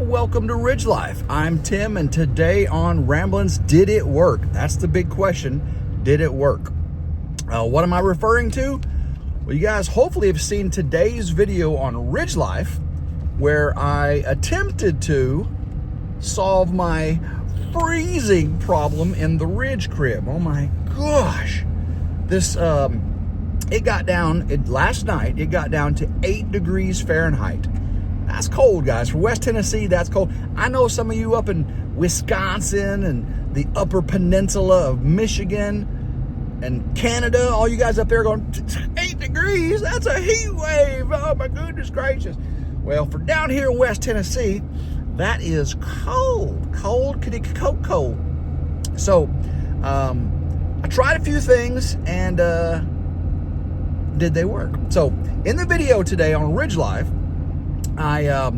welcome to Ridge Life. I'm Tim, and today on Ramblings, did it work? That's the big question. Did it work? What am I referring to? Well, you guys hopefully have seen today's video on Ridge Life, where I attempted to solve my freezing problem in the Ridge crib. Oh my gosh. This, last night, it got down to 8 degrees Fahrenheit. That's cold, guys. For West Tennessee, that's cold. I know some of you up in Wisconsin and the upper peninsula of Michigan and Canada, all you guys up there going, 8 degrees, that's a heat wave. Oh my goodness gracious. Well, for down here in West Tennessee, that is cold. Cold. So, I tried a few things, and did they work? So, in the video today on Ridge Life, I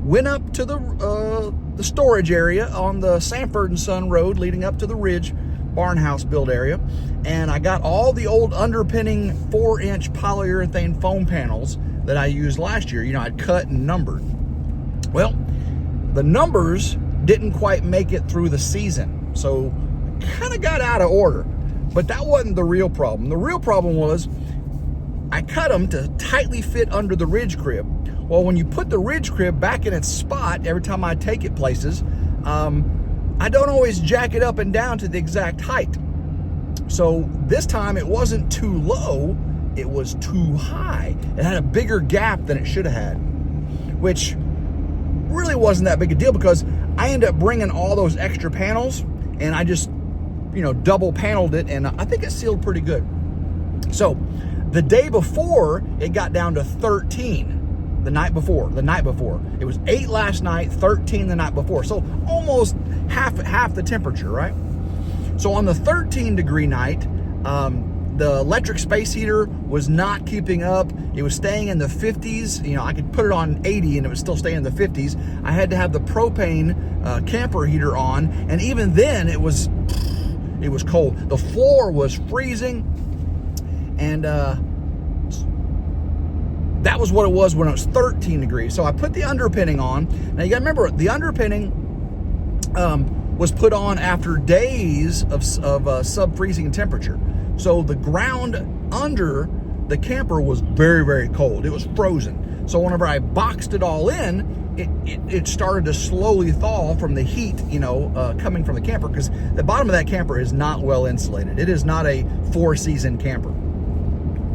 went up to the storage area on the Sanford and Son Road leading up to the Ridge barn house build area, and I got all the old underpinning 4-inch polyurethane foam panels that I used last year. You know, I'd cut and numbered. Well, the numbers didn't quite make it through the season, so kind of got out of order. But that wasn't the real problem. The real problem was I cut them to tightly fit under the Ridge crib. Well, when you put the Ridge crib back in its spot, every time I take it places, I don't always jack it up and down to the exact height. So this time it wasn't too low, it was too high. It had a bigger gap than it should have had, which really wasn't that big a deal because I ended up bringing all those extra panels and I just, double paneled it, and I think it sealed pretty good. So the day before, it got down to 13. The night before. It was 8 last night, 13 the night before. So almost half the temperature, right? So on the 13 degree night, the electric space heater was not keeping up. It was staying in the 50s. I could put it on 80 and it would still stay in the 50s. I had to have the propane camper heater on, and even then it was cold. The floor was freezing, and that was what it was when it was 13 degrees. So I put the underpinning on. Now you gotta remember, the underpinning was put on after days of sub-freezing temperature. So the ground under the camper was very, very cold. It was frozen. So whenever I boxed it all in, it started to slowly thaw from the heat, coming from the camper, because the bottom of that camper is not well insulated. It is not a 4-season camper,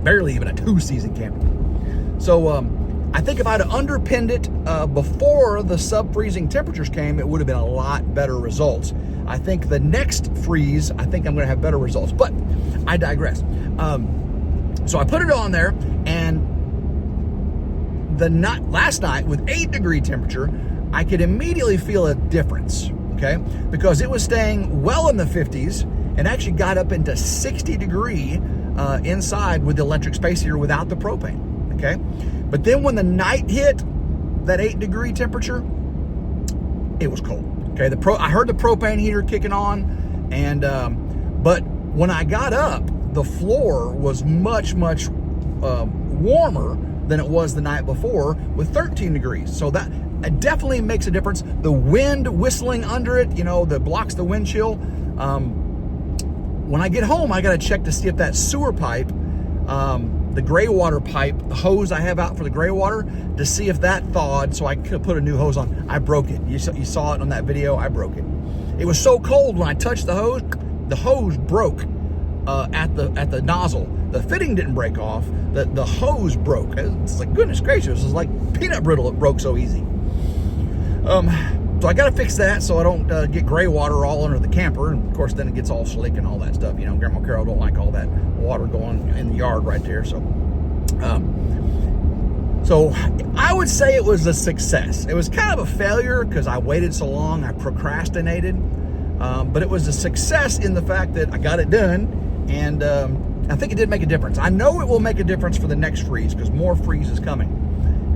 barely even a 2-season camper. So I think if I'd have underpinned it before the sub-freezing temperatures came, it would have been a lot better results. I think the next freeze, I'm going to have better results, but I digress. So I put it on there, and last night with 8 degree temperature, I could immediately feel a difference, okay? Because it was staying well in the 50s and actually got up into 60 degree inside with the electric space heater without the propane. Okay, but then when the night hit that 8 degree temperature, it was cold. Okay, I heard the propane heater kicking on, and but when I got up, the floor was much warmer than it was the night before with 13 degrees. So that it definitely makes a difference. The wind whistling under it, that blocks the wind chill. When I get home, I got to check to see if that sewer pipe, the gray water pipe, the hose I have out for the gray water, to see if that thawed so I could put a new hose on. I broke it. You saw it on that video. I broke it. It was so cold when I touched the hose broke at the nozzle. The fitting didn't break off. The hose broke. It's like, goodness gracious, it's like peanut brittle. It broke so easy. So I got to fix that so I don't get gray water all under the camper, and of course then it gets all slick and all that stuff. Grandma Carol don't like all that water going in the yard right there. So I would say it was a success. It was kind of a failure because I waited so long, I procrastinated, but it was a success in the fact that I got it done, and I think it did make a difference. I know it will make a difference for the next freeze because more freeze is coming.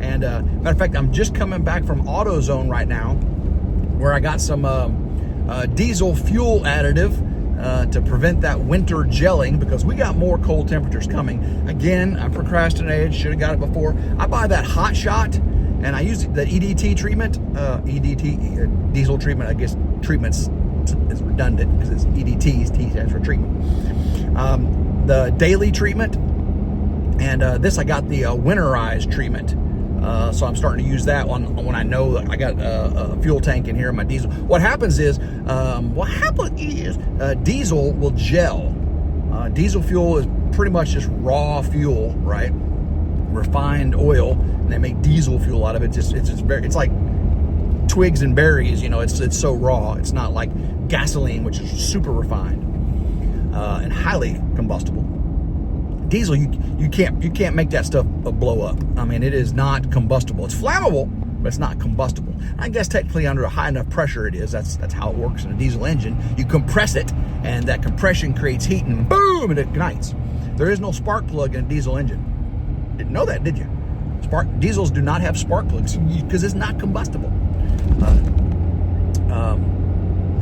And matter of fact, I'm just coming back from AutoZone right now, where I got some diesel fuel additive to prevent that winter gelling, because we got more cold temperatures coming. Again, I procrastinated, should have got it before. I buy that Hot Shot, and I use the EDT treatment, diesel treatment. I guess treatments is redundant because it's EDTs, T stands for treatment. The daily treatment, and this I got the winterized treatment. So I'm starting to use that when I know that I got a fuel tank in here in my diesel. What happens is diesel will gel. Diesel fuel is pretty much just raw fuel, right? Refined oil, and they make diesel fuel out of it. It's like twigs and berries, you know. It's so raw. It's not like gasoline, which is super refined and highly combustible. Diesel, you can't make that stuff blow up. I mean, it is not combustible. It's flammable, but it's not combustible. I guess technically under a high enough pressure it is. That's how it works in a diesel engine. You compress it, and that compression creates heat, and boom, it ignites. There is no spark plug in a diesel engine. Didn't know that, did you? Diesels do not have spark plugs because it's not combustible. But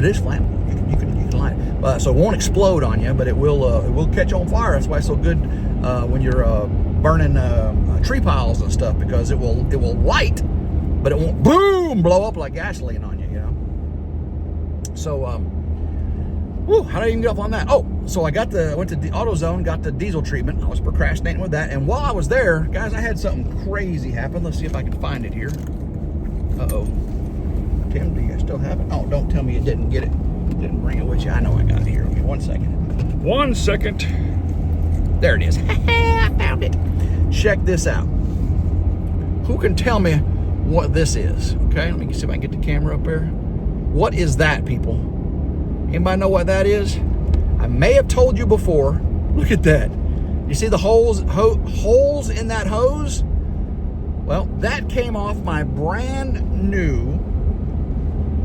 it is flammable. You can light it. So it won't explode on you, but it will catch on fire. That's why it's so good when you're burning tree piles and stuff, because it will light, but it won't boom blow up like gasoline on you. You know. So how did I even get up on that? Oh, so I went to the AutoZone, got the diesel treatment. I was procrastinating with that, and while I was there, guys, I had something crazy happen. Let's see if I can find it here. Tim, do you still have it? Oh, don't tell me you didn't get it. Didn't bring it with you. I know I got it here. Okay, 1 second. 1 second. There it is. I found it. Check this out. Who can tell me what this is? Okay, let me see if I can get the camera up there. What is that, people? Anybody know what that is? I may have told you before. Look at that. You see the holes in that hose? Well, that came off my brand new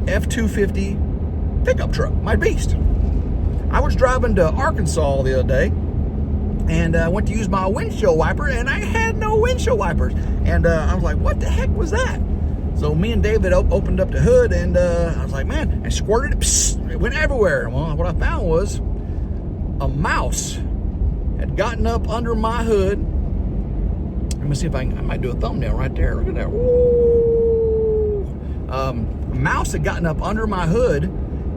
F-250 pickup truck, my beast. I was driving to Arkansas the other day, and I went to use my windshield wiper, and I had no windshield wipers. And I was like, what the heck was that? So me and David opened up the hood, and I was like, man, I squirted it, psst, it went everywhere. Well, what I found was a mouse had gotten up under my hood. Let me see if I might do a thumbnail right there. Look at that. Woo! A mouse had gotten up under my hood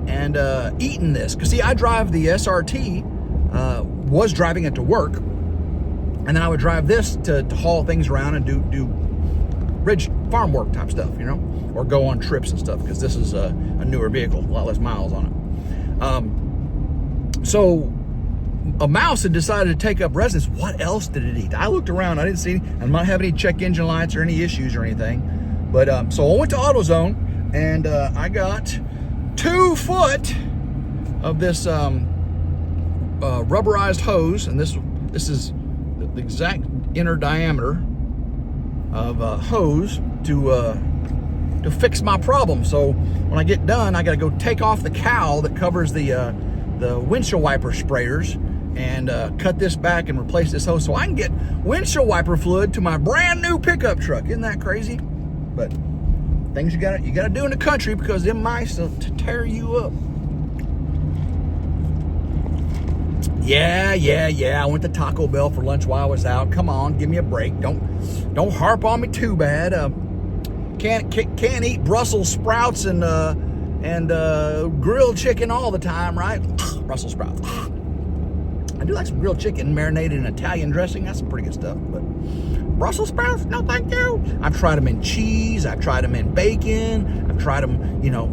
and eaten this. Because see, I drive the SRT, was driving it to work, and then I would drive this to haul things around and do ridge farm work type stuff, you know, or go on trips and stuff, because this is a newer vehicle, a lot less miles on it. So a mouse had decided to take up residence. What else did it eat? I looked around, I didn't see, I might have any check engine lights or any issues or anything. But so I went to AutoZone, and I got 2 foot of this rubberized hose, and this is the exact inner diameter of hose to fix my problem. So when I get done, I got to go take off the cowl that covers the windshield wiper sprayers and cut this back and replace this hose so I can get windshield wiper fluid to my brand new pickup truck. Isn't that crazy? But things you gotta do in the country, because them mice will tear you up. Yeah. I went to Taco Bell for lunch while I was out. Come on, give me a break. Don't harp on me too bad. Can't eat Brussels sprouts and grilled chicken all the time, right? Brussels sprouts. I do like some grilled chicken marinated in Italian dressing. That's some pretty good stuff. But Brussels sprouts, no thank you. I've tried them in cheese. I've tried them in bacon. I've tried them, you know,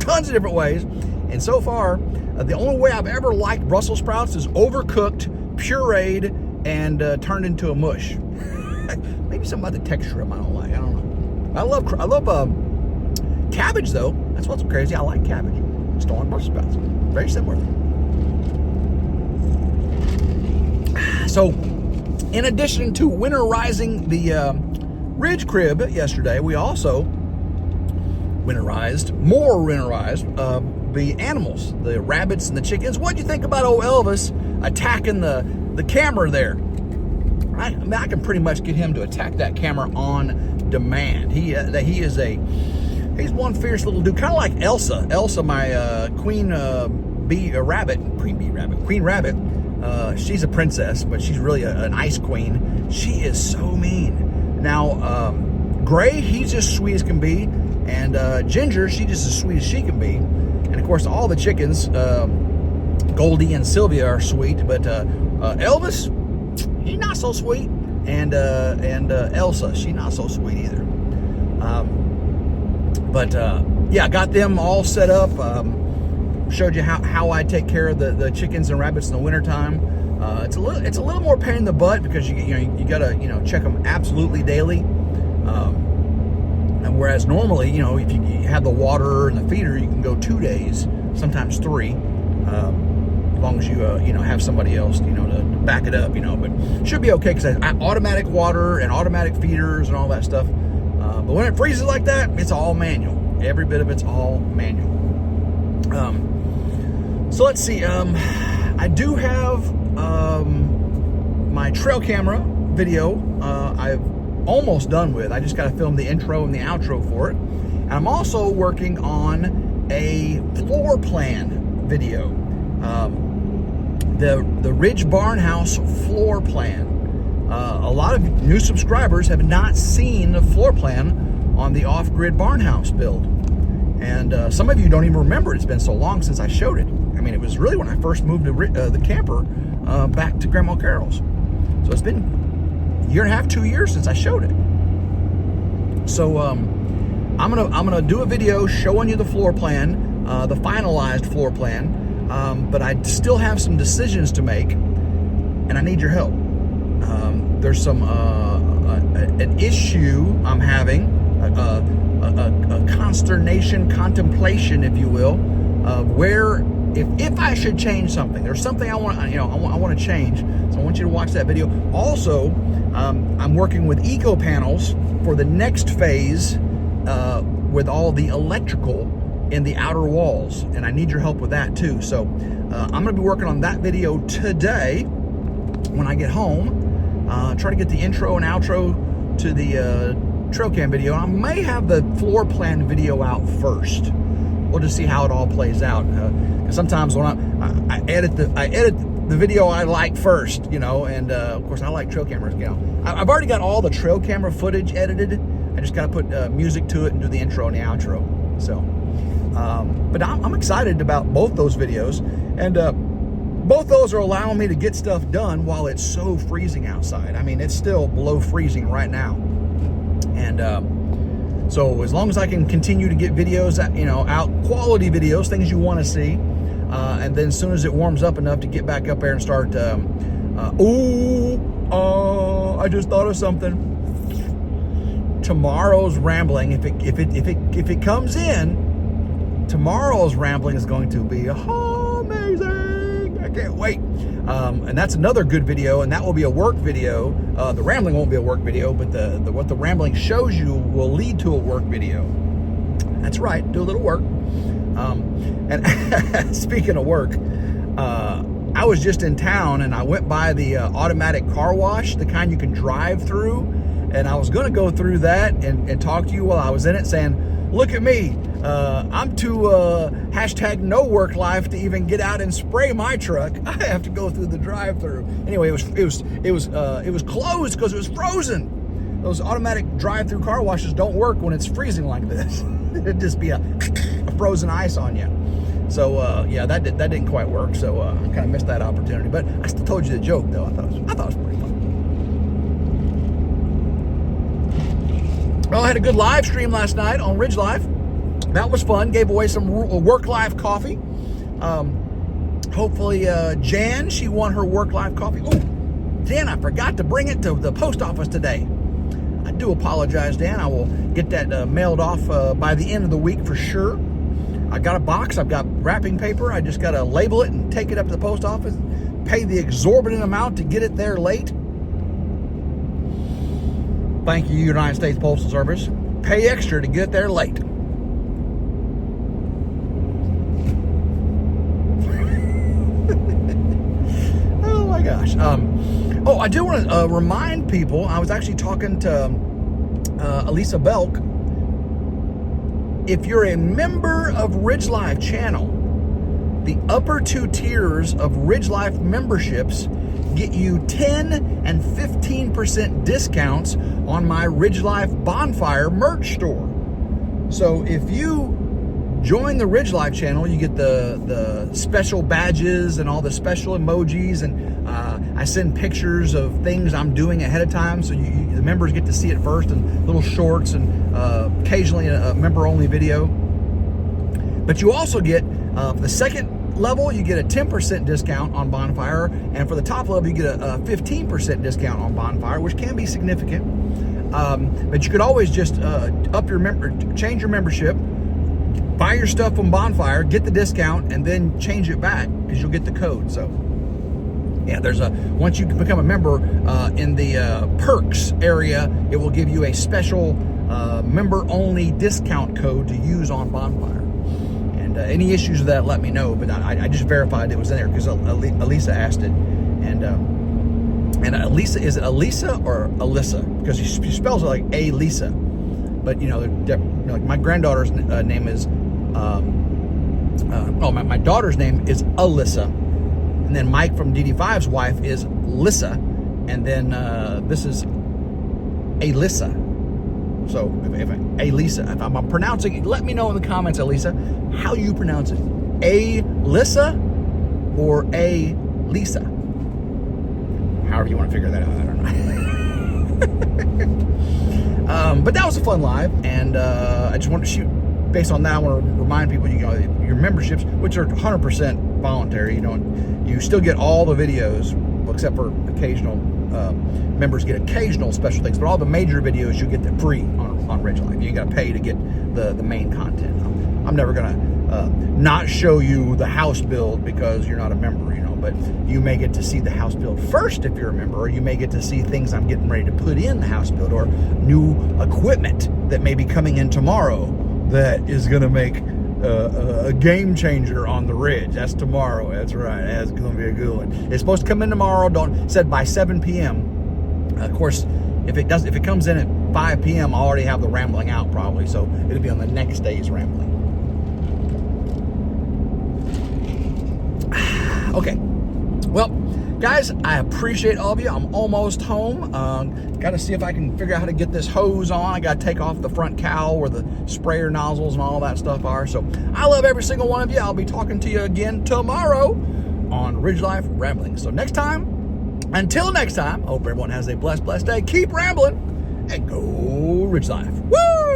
tons of different ways. And so far, the only way I've ever liked Brussels sprouts is overcooked, pureed, and turned into a mush. Maybe something about the texture of them I don't like. I don't know. I love cabbage, though. That's what's crazy. I like cabbage. Stolen Brussels sprouts. Very similar. So, in addition to winterizing the Ridge crib yesterday, we also winterized the animals, the rabbits and the chickens. What do you think about old Elvis attacking the camera there? Right? I mean, I can pretty much get him to attack that camera on demand. He's one fierce little dude, kind of like Elsa. Elsa, my queen rabbit. She's a princess, but she's really an ice queen. She is so mean. Now, Gray, he's just sweet as can be. And Ginger, she's just as sweet as she can be. And of course, all the chickens, Goldie and Sylvia are sweet, but Elvis, he's not so sweet. And Elsa, she's not so sweet either. Yeah, I got them all set up. Showed you how I take care of the chickens and rabbits in the wintertime. It's a little more pain in the butt because you gotta check them absolutely daily. And whereas normally, if you have the water and the feeder, you can go 2 days, sometimes 3, as long as you have somebody else to back it up. But should be okay because I automatic water and automatic feeders and all that stuff. But when it freezes like that, it's all manual. Every bit of it's all manual. So let's see. I do have my trail camera video. I've almost done with. I just got to film the intro and the outro for it. And I'm also working on a floor plan video. The Ridge Barn House floor plan. A lot of new subscribers have not seen the floor plan on the off-grid barn house build. And some of you don't even remember it's been so long since I showed it. I mean, it was really when I first moved to the camper back to Grandma Carol's. So it's been a year and a half, 2 years since I showed it. So I'm gonna do a video showing you the floor plan, the finalized floor plan. But I still have some decisions to make, and I need your help. There's some an issue I'm having, a consternation, contemplation, if you will, of where if I should change something. There's something I want to change. So I want you to watch that video. Also, I'm working with eco panels for the next phase with all the electrical in the outer walls, and I need your help with that too. So I'm going to be working on that video today when I get home. Try to get the intro and outro to the trail cam video. I may have the floor plan video out first. We'll just see how it all plays out. Because sometimes when I edit the video I like first, and of course I like trail cameras. I've already got all the trail camera footage edited. I just got to put music to it and do the intro and the outro. So, but I'm excited about both those videos, and both those are allowing me to get stuff done while it's so freezing outside. I mean, it's still below freezing right now, and so as long as I can continue to get videos, out quality videos, things you want to see, and then as soon as it warms up enough to get back up there and start, I just thought of something. Tomorrow's rambling, if it comes in, tomorrow's rambling is going to be amazing. I can't wait. And that's another good video, and that will be a work video. The rambling won't be a work video, but what the rambling shows you will lead to a work video. That's right, do a little work. And speaking of work, I was just in town and I went by the automatic car wash, the kind you can drive through, and I was going to go through that and talk to you while I was in it, saying, look at me, I'm too hashtag no work life to even get out and spray my truck. I have to go through the drive-through. Anyway, it was closed because it was frozen. Those automatic drive-through car washes don't work when it's freezing like this. It'd just be a frozen ice on you. So yeah, that didn't quite work. So I kind of missed that opportunity. But I still told you the joke though. I thought it was pretty fun. Well, I had a good live stream last night on RidgeLife. That was fun. Gave away some work-life coffee. Hopefully, Jan, she won her work-life coffee. Oh, Dan, I forgot to bring it to the post office today. I do apologize, Dan. I will get that mailed off by the end of the week for sure. I got a box. I've got wrapping paper. I just got to label it and take it up to the post office. Pay the exorbitant amount to get it there late. Thank you, United States Postal Service. Pay extra to get there late. Oh my gosh. I do want to remind people, I was actually talking to Elisa Belk. If you're a member of RidgeLife channel, the upper 2 tiers of RidgeLife memberships get you 10 and 15% discounts on my RidgeLife Bonfire merch store. So if you join the RidgeLife channel, you get the special badges and all the special emojis, and I send pictures of things I'm doing ahead of time, so the members get to see it first, and little shorts, and occasionally a member-only video. But you also get, for the second level, you get a 10% discount on Bonfire, and for the top level, you get a 15% discount on Bonfire, which can be significant. But you could always just change your membership, buy your stuff from Bonfire, get the discount, and then change it back, because you'll get the code. So yeah, once you become a member, in the perks area, it will give you a special member-only discount code to use on Bonfire. And any issues with that, let me know. But I just verified it was in there because Elisa asked it. And Elisa, is it Elisa or Alyssa? Because she spells it like A-Lisa. But, like my granddaughter's name is, my daughter's name is Alyssa. And then Mike from DD5's wife is Lissa. And then this is Alyssa. So, Elisa, if I'm pronouncing it, let me know in the comments, Elisa, how you pronounce it. A-Lissa or A-Lisa? However you want to figure that out, I don't know. But that was a fun live, and I just want to shoot. Based on that, I want to remind people, your memberships, which are 100% voluntary, you still get all the videos, except for occasional members get occasional special things, but all the major videos you get them free on RidgeLife. You got to pay to get the main content. I'm never gonna not show you the house build because you're not a member, but you may get to see the house build first if you're a member, or you may get to see things I'm getting ready to put in the house build, or new equipment that may be coming in tomorrow that is gonna make a game changer on the Ridge. That's tomorrow. That's right. That's gonna be a good one. It's supposed to come in tomorrow. Said by 7 p.m. Of course, if it comes in at 5 p.m., I'll already have the rambling out probably, so it'll be on the next day's rambling. Okay. Well, guys, I appreciate all of you. I'm almost home. Got to see if I can figure out how to get this hose on. I got to take off the front cowl where the sprayer nozzles and all that stuff are. So I love every single one of you. I'll be talking to you again tomorrow on RidgeLife Ramblings. So until next time, I hope everyone has a blessed day. Keep rambling and go RidgeLife. Woo!